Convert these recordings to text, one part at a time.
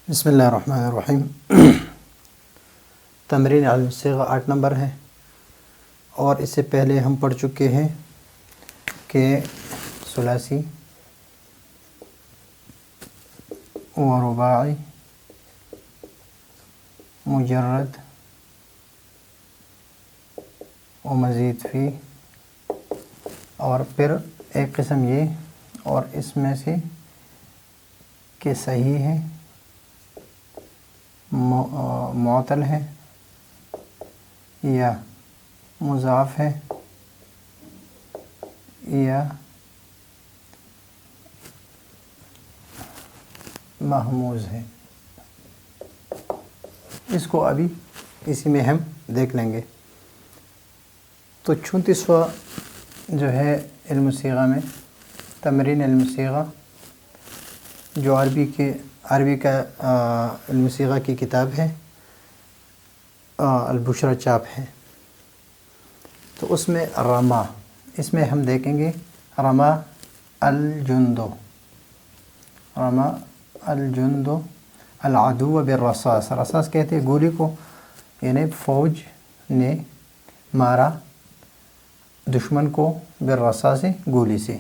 بسم اللہ الرحمن الرحیم۔ تمرین علم الصیغہ 8 نمبر ہے، اور اس سے پہلے ہم پڑھ چکے ہیں کہ ثلاثی و رباعی، مجرد و مزید فی، اور پھر ایک قسم یہ، اور اس میں سے کہ صحیح ہے، معطل ہے یا مضاف ہے یا محموز ہے۔ اس کو ابھی اسی میں ہم دیکھ لیں گے۔ تو 34واں جو ہے علم الصیغہ میں تمرین علم الصیغہ، جو عربی کا علم الصیغہ کی کتاب ہے، البشرا چاپ ہے، تو اس میں رما، اس میں ہم دیکھیں گے رما الجندو، رما الجندو العدو بالرصاص، رصاص کہتے ہیں گولی کو، یعنی فوج نے مارا دشمن کو بالرصاص، گولی سے۔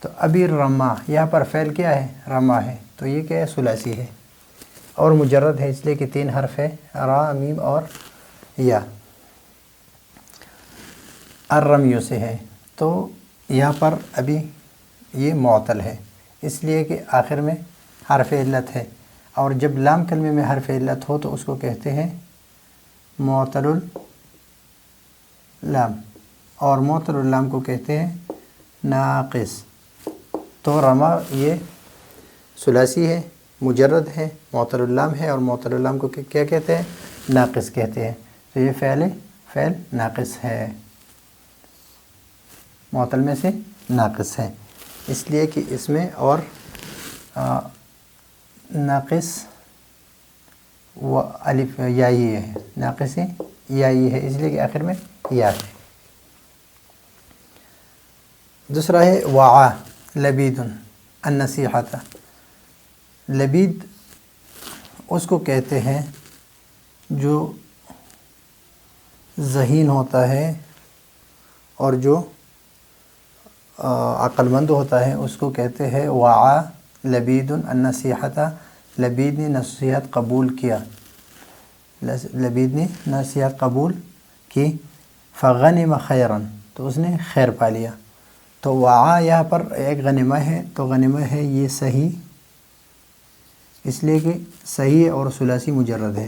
تو ابھی رما، یہاں پر فعل کیا ہے؟ رما ہے، تو یہ کیا ہے؟ ثلاثی ہے، اور مجرد ہے، اس لیے کہ 3 حرف ہے، را، میم اور یا، الرمیوں سے ہے۔ تو یہاں پر ابھی یہ معطل ہے، اس لیے کہ آخر میں حرف علت ہے، اور جب لام کلمے میں حرف علت ہو تو اس کو کہتے ہیں معطل اللام، اور معطل اللام کو کہتے ہیں ناقص۔ تو رما یہ ثلاثی ہے، مجرد ہے، معطل اللام ہے، اور معطل اللام کو کیا کہتے ہیں؟ ناقص کہتے ہیں۔ تو یہ فعل ناقص ہے، معطل میں سے ناقص ہے، اس لیے کہ اس میں اور ناقص و الف یائی ہے، ناقص یائی ہے، اس لیے کہ آخر میں یا ہے۔ دوسرا ہے وعا لبید النصیحۃ، لبید اس کو کہتے ہیں جو ذہین ہوتا ہے اور جو عقل مند ہوتا ہے، اس کو کہتے ہیں وعا لبید النصیحۃ، لبید نے نصیحت قبول کیا، لبید نے نصیحت قبول کی، فغنم خیرا، تو اس نے خیر پا لیا۔ تو وعا یہاں پر ایک غنیمہ ہے، تو غنیمہ ہے یہ صحیح، اس لیے کہ صحیح اور ثلاثی مجرد ہے،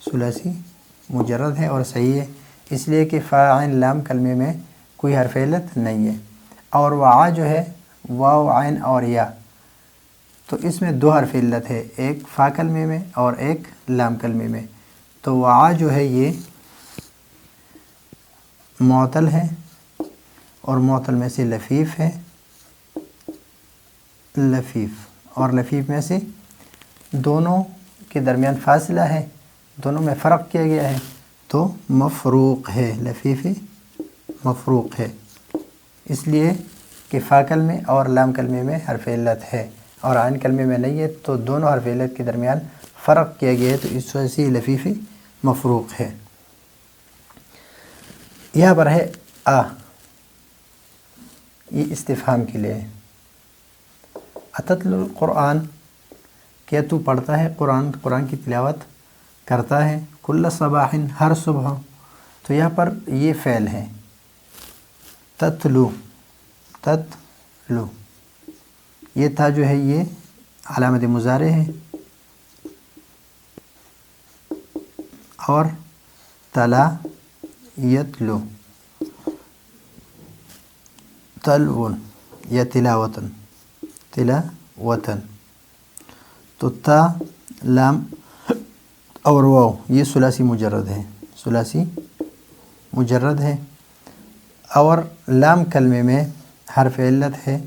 ثلاثی مجرد ہے اور صحیح ہے، اس لیے کہ فا عین لام کلمے میں کوئی حرف علت نہیں ہے۔ اور وعا جو ہے واو عین اور یا، تو اس میں 2 حرف علت ہے، ایک فا کلمے میں اور ایک لام کلمے میں۔ تو وعا جو ہے یہ معطل ہے، اور معطل میں سے لفیف ہے، لفیف، اور لفیف میں سے دونوں کے درمیان فاصلہ ہے، دونوں میں فرق کیا گیا ہے، تو مفروق ہے، لفیف مفروق ہے، اس لیے کہ فا کلمے اور لام کلمے میں حرف علت ہے اور عین کلمے میں نہیں ہے، تو دونوں حرف علت کے درمیان فرق کیا گیا ہے، تو اس وجہ سے لفیف مفروق ہے۔ یہاں پر ہے آ، یہ استفہام کے لیے، اتتل القرآن، کیا تو پڑھتا ہے قرآن، قرآن کی تلاوت کرتا ہے، کل صباح، ہر صبح، تو یہاں پر یہ فعل ہے، تتلو، تتلو، یہ تھا جو ہے یہ علامت مضارع ہے، اور تلا یتلو، تلون یا تلاوتن، تلاوتن، تو تا، لام اور واو یہ ثلاثی مجرد ہے، ثلاثی مجرد ہے، اور لام کلمے میں حرف علت ہے،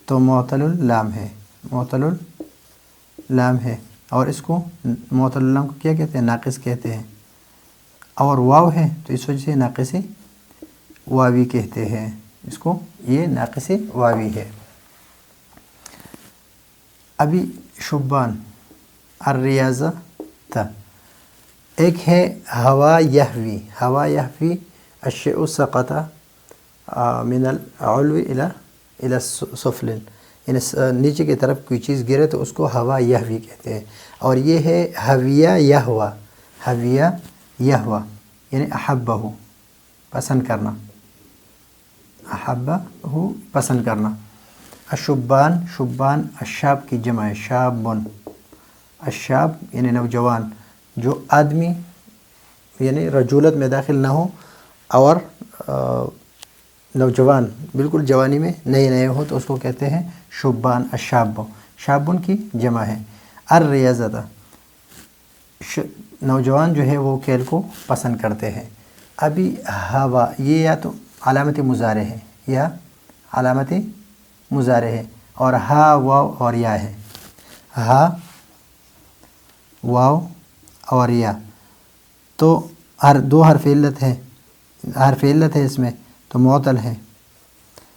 تو معطل اللام ہے، معطل اللام ہے، اور اس کو معطل اللام کو کیا کہتے ہیں؟ ناقص کہتے ہیں، اور واو ہے تو اس وجہ سے ناقص واوی کہتے ہیں، اس کو یہ ناقص واوی ہے۔ ابھی شبان الریاضہ تا. ایک ہے ہوا یحوی. ہوا یحوی الشیء سقط من العلو الى السفل، یعنی نیچے کی طرف کوئی چیز گرے تو اس کو ہوا یحوی کہتے ہیں. اور یہ ہے حویہ یحوی. حویہ یحوی یعنی احبہ، پسند کرنا. احبہ پسند کرنا. الشبان، شبان الشاب کی جمع ہے، شابن. الشاب یعنی نوجوان، جو آدمی یعنی رجولت میں داخل نہ ہو اور نوجوان بالکل جوانی میں نئے ہو تو اس کو کہتے ہیں شبان. الشاب شابن کی جمع ہے. الریاضہ نوجوان جو ہے وہ کھیل کو پسند کرتے ہیں. ابھی ہوا یہ یا تو علامت مضارع ہے یا علامت مضارع ہے، اور ہا واو اور یا ہے. ہا واو اور یا تو دو حرف علت ہے، حرف علت ہے اس میں تو معطل ہے.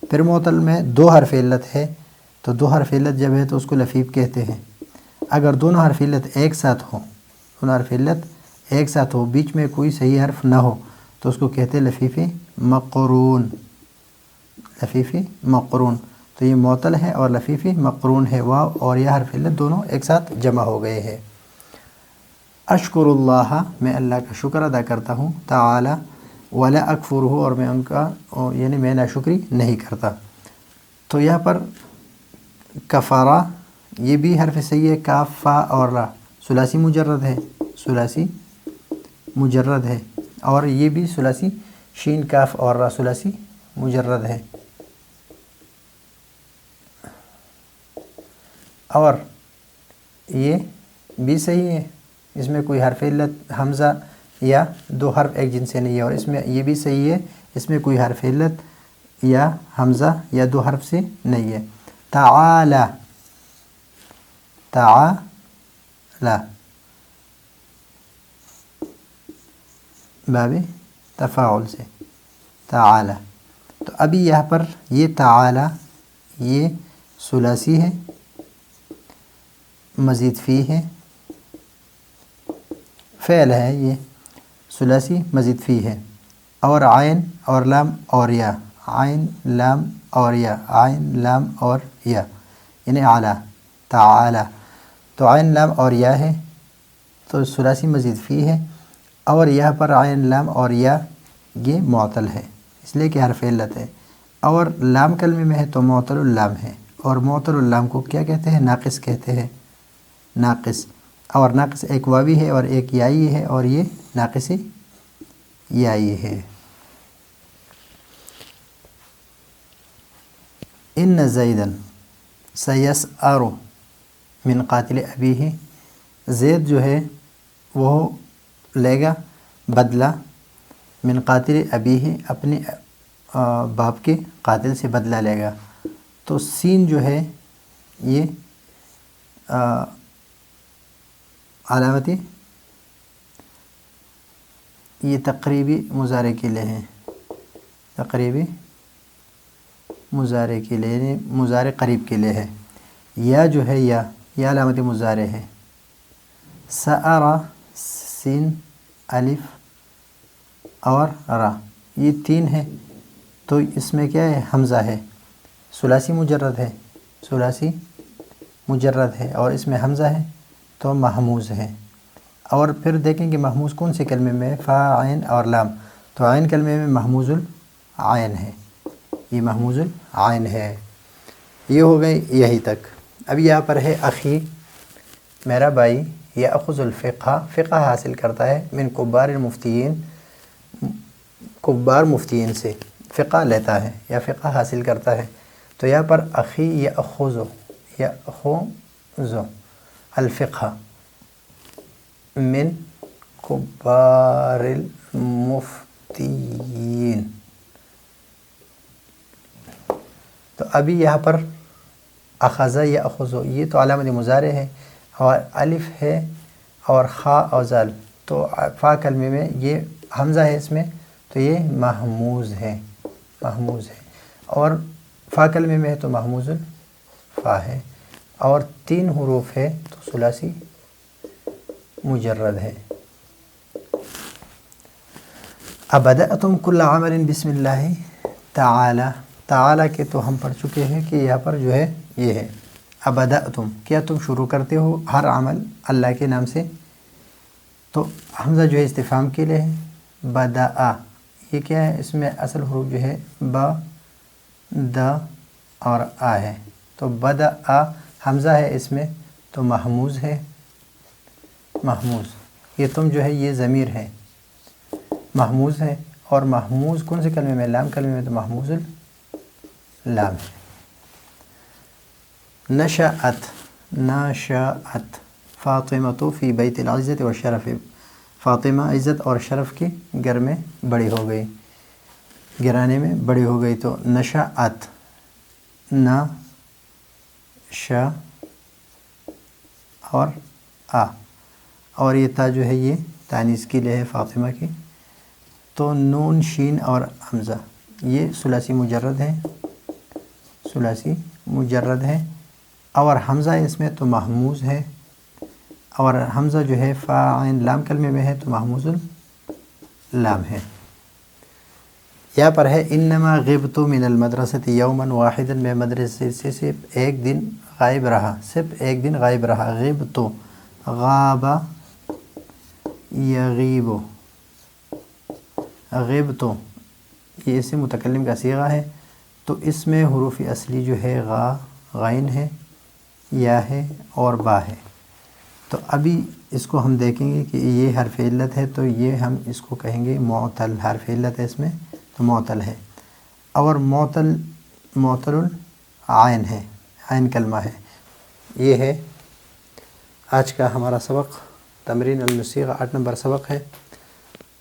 پھر معطل میں دو حرف علت ہے تو دو حرف علت جب ہے تو اس کو لفیف کہتے ہیں. اگر دونوں حرف علت ایک ساتھ ہو، دونوں حرف علت ایک ساتھ ہو، بیچ میں کوئی صحیح حرف نہ ہو تو اس کو کہتے ہیں لفیف مقرون. لفیف مقرون تو یہ معطل ہے اور لفیف مقرون ہے. واو اور یا حرف علت دونوں ایک ساتھ جمع ہو گئے ہیں. اشکر اللہ، میں اللہ کا شکر ادا کرتا ہوں. تعالی ولا اکفرہ، اور میں ان کا یعنی میں ناشکری نہیں کرتا. تو یہاں پر کفارہ یہ بھی حرف صحیح ہے، کاف فا اور را ثلاثی مجرد ہے، ثلاثی مجرد ہے. اور یہ بھی ثلاثی شین کاف اور را ثلاثی مجرد ہے. اور یہ بھی صحیح ہے، اس میں کوئی حرف علت حمزہ یا دو حرف ایک جن سے نہیں ہے. اور اس میں یہ بھی صحیح ہے، اس میں کوئی حرف علت یا حمزہ یا دو حرف سے نہیں ہے. تعالی، تعالی باب تفاعل سے تعالی. تو ابھی یہاں پر یہ تعالی یہ ثلاثی ہے، مزید فی ہے، فعل ہے، یہ ثلاثی مزید فی ہے. اور عین اور لام اور یا، عین لام اور یا، عین لام اور یا یعنی اعلیٰ تعالی. تو عین لام اور یا ہے تو ثلاثی مزید فی ہے. اور یہاں پر عین لام اور یا یہ معطل ہے اس لیے کہ حرف علت ہے. اور لام کلمے میں ہے تو معطل اللام ہے، اور معطل اللام کو کیا کہتے ہیں؟ ناقص کہتے ہیں، ناقص. اور ناقص ایک واوی ہے اور ایک یائی ہے، اور یہ ناقصی یائی ہے. ان زیدن سیسعر من قاتل ابیہ، زید جو ہے وہ لے گا بدلہ من قاتل ابیہ، اپنے باپ کے قاتل سے بدلہ لے گا. تو سین جو ہے یہ علامتی یہ تقریبی مضارع کے لیے ہے، تقریبی مضارع کے لیے یعنی مضارع قریب کے لیے ہے. یا جو ہے یا علامت مضارع ہے. سعر سین الف اور را یہ تین ہے تو اس میں کیا ہے؟ حمزہ ہے، ثلاثی مجرد ہے، ثلاثی مجرد ہے اور اس میں حمزہ ہے تو محموز ہے. اور پھر دیکھیں کہ محموز کون سے کلمے میں؟ فا عین اور لام. تو عین کلمے میں محموز العین ہے، یہ محموز العین ہے. یہ ہو گئی یہی تک. اب یہاں پر ہے اخی، میرا بھائی، یاخذ الفقہ، فقہ حاصل کرتا ہے، من کبار المفتیین، کبار مفتیین سے فقہ لیتا ہے یا فقہ حاصل کرتا ہے. تو یہاں پر اخی یاخذ الفقہ من کبار المفتیین. تو ابھی یہاں پر اخذ یاخذ یہ تو علامت مضارع ہے اور الف ہے اور خا اور ذال، تو فا کلمے میں یہ حمزہ ہے اس میں تو یہ محموز ہے، محموز ہے. اور فا کلمے میں ہے تو محموز الفا ہے. اور تین حروف ہے تو ثلاثی مجرد ہے۔ ابدأتم کل عمل بسم اللہ تعالی، تعالی کے تو ہم پڑھ چکے ہیں کہ یہاں پر جو ہے یہ ہے ابدأتم، کیا تم شروع کرتے ہو ہر عمل اللہ کے نام سے؟ تو حمزہ جو ہے استفہام کے لیے ہے، بدأ یہ کیا ہے، اس میں اصل حروف جو ہے با دا اور آ ہے، تو بدأ حمزہ ہے اس میں تو محموز ہے، محموز یہ تم جو ہے یہ ضمیر ہے، محموز ہے، اور محموز کون سے کلمے میں؟ لام کلمے میں، تو محموز اللام ہے۔ نشأت، ناشأت فاطمہ فی بیت العزت والشرف، فاطمہ عزت اور شرف کے گھر میں بڑی ہو گئی، گھرانے میں بڑی ہو گئی، تو نشأت، نا شا اور آ، اور یہ تا جو ہے یہ تانیث کے لیے ہے فاطمہ کی، تو نون شین اور حمزہ یہ ثلاثی مجرد ہے، ثلاثی مجرد ہے، اور حمزہ اس میں تو محموز ہے، اور حمزہ جو ہے فا عین لام کلمے میں ہے تو محموز اللام ہے۔ یہاں پر ہے انما غبت من المدرسۃ یوما واحدا، میں مدرسے سے صرف ایک دن غائب رہا، صرف ایک دن غائب رہا، غبت غاب یغیب، غبت یہ اسم متکلم کا صیغہ ہے، تو اس میں حروف اصلی جو ہے غا، غین ہے، یا ہے اور با ہے، تو ابھی اس کو ہم دیکھیں گے کہ یہ حرف علت ہے، تو یہ ہم اس کو کہیں گے معتل، حرف علت ہے اس میں تو معتل ہے، اور معتل العین ہے، عین کلمہ ہے۔ یہ ہے آج کا ہمارا سبق، تمرین الصیغہ 8 نمبر سبق ہے،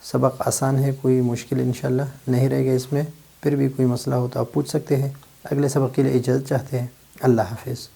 سبق آسان ہے، کوئی مشکل انشاءاللہ نہیں رہے گا اس میں، پھر بھی کوئی مسئلہ ہو تو آپ پوچھ سکتے ہیں۔ اگلے سبق کے لیے اجازت چاہتے ہیں، اللہ حافظ۔